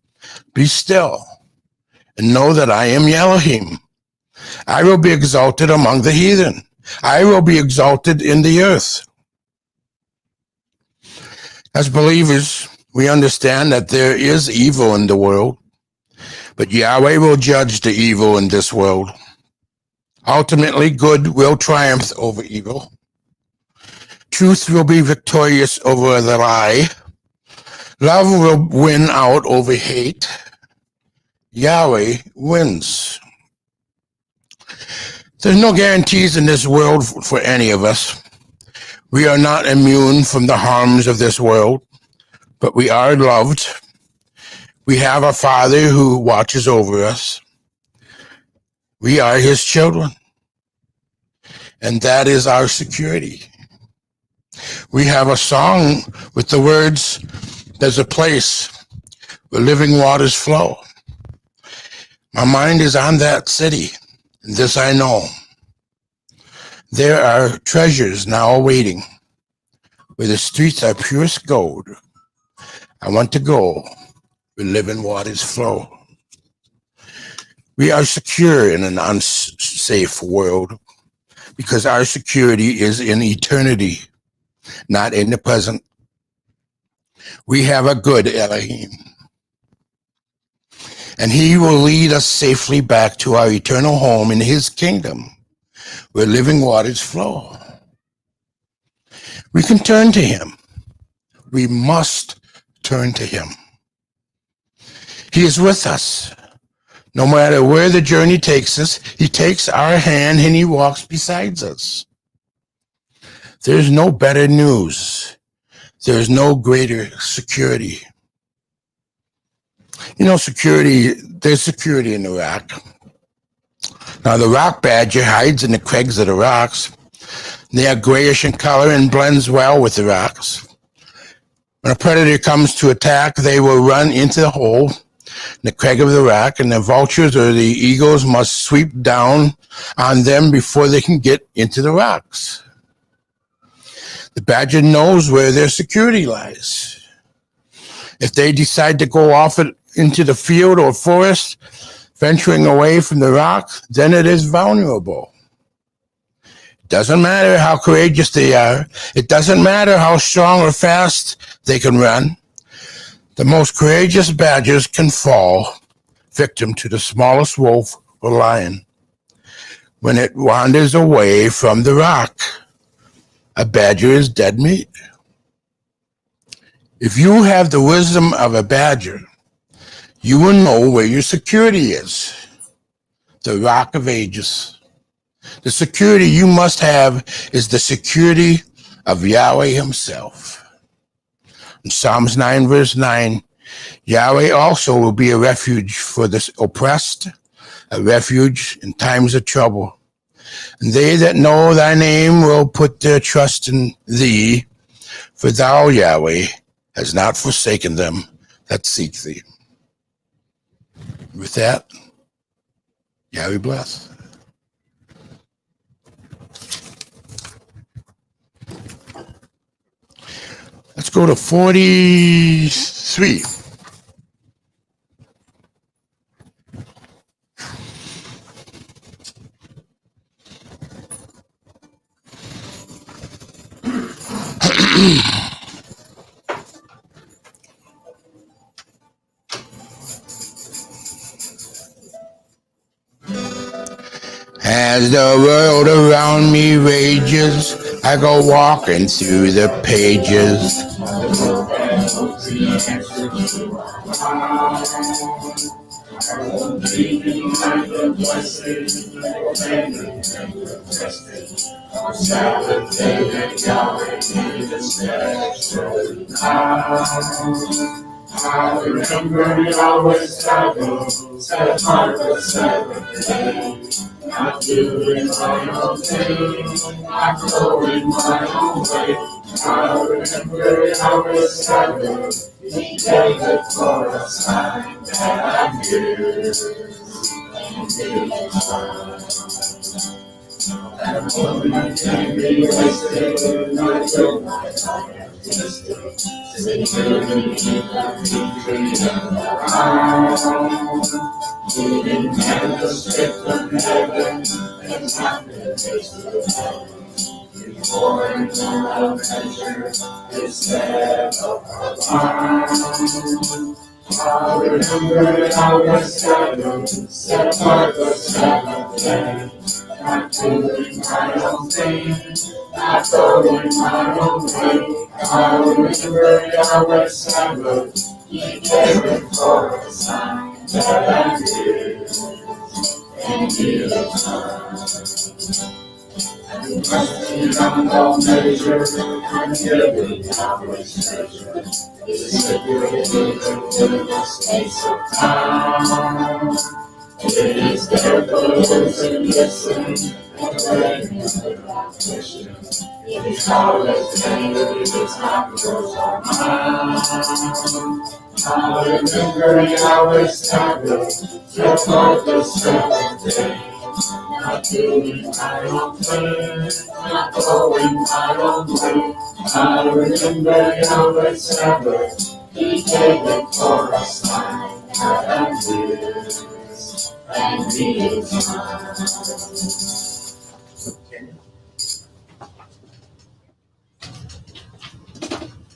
be still and know that I am Elohim. I will be exalted among the heathen. I will be exalted in the earth. As believers, we understand that there is evil in the world, But Yahweh will judge the evil in this world. Ultimately, good will triumph over evil. Truth will be victorious over the lie. Love will win out over hate. Yahweh wins. There's no guarantees in this world for any of us. We are not immune from the harms of this world, but we are loved. We have a Father who watches over us. We are his children, and that is our security. We have a song with the words, "There's a place where living waters flow." My mind is on that city, and this I know. There are treasures now awaiting, where the streets are purest gold. I want to go where living waters flow. We are secure in an unsafe world because our security is in eternity, not in the present. We have a good Elohim, and he will lead us safely back to our eternal home in his kingdom, where living waters flow. We can turn to him. We must turn to him. He is with us. No matter where the journey takes us, he takes our hand and he walks beside us. There's no better news. There's no greater security. You know, there's security in the rock. Now, the rock badger hides in the crags of the rocks. They are grayish in color and blends well with the rocks. When a predator comes to attack, they will run into the hole in the crag of the rock, and the vultures or the eagles must sweep down on them before they can get into the rocks. The badger knows where their security lies. If they decide to go off into the field or forest, venturing away from the rock, then it is vulnerable. It doesn't matter how courageous they are. It doesn't matter how strong or fast they can run. The most courageous badgers can fall victim to the smallest wolf or lion when it wanders away from the rock. A badger is dead meat. If you have the wisdom of a badger, you will know where your security is. The rock of ages. The security you must have is the security of Yahweh himself. In Psalms 9, verse 9, Yahweh also will be a refuge for the oppressed, a refuge in times of trouble. And they that know thy name will put their trust in thee, for thou, Yahweh, hast not forsaken them that seek thee. With that, Yahweh bless. Let's go to 43. As the world around me rages, I go walking through the pages. Sabbath day that Yahweh made us I remember Yahweh's Sabbath, set apart the Sabbath day. Not doing my own thing, not going my own way. I remember Yahweh's Sabbath, he gave it for a sign that I'm here. And woman can be wasted, not your life, I am twisted. Security in the freedom around. Moving candles straight from heaven, and happiness to heaven. Before no measure is set around. I'll remember our Sabbath, set apart the Sabbath day. Not doing my own thing, not going my own way. I'll remember our Sabbath, He gave it for a sign that I'm His, and He is mine. And blessing on no measure, I'm giving Yahweh's treasure. It's separated into the space of time. It is there for those who listen and pray without question. It is Yahweh's name, it is not yours or mine. I remember Yahweh's Sabbath, set apart the seventh day. Not doing my own thing, not going my own way. I remember Yahweh's Sabbath, He gave it for a sign that I'm His, and He is mine.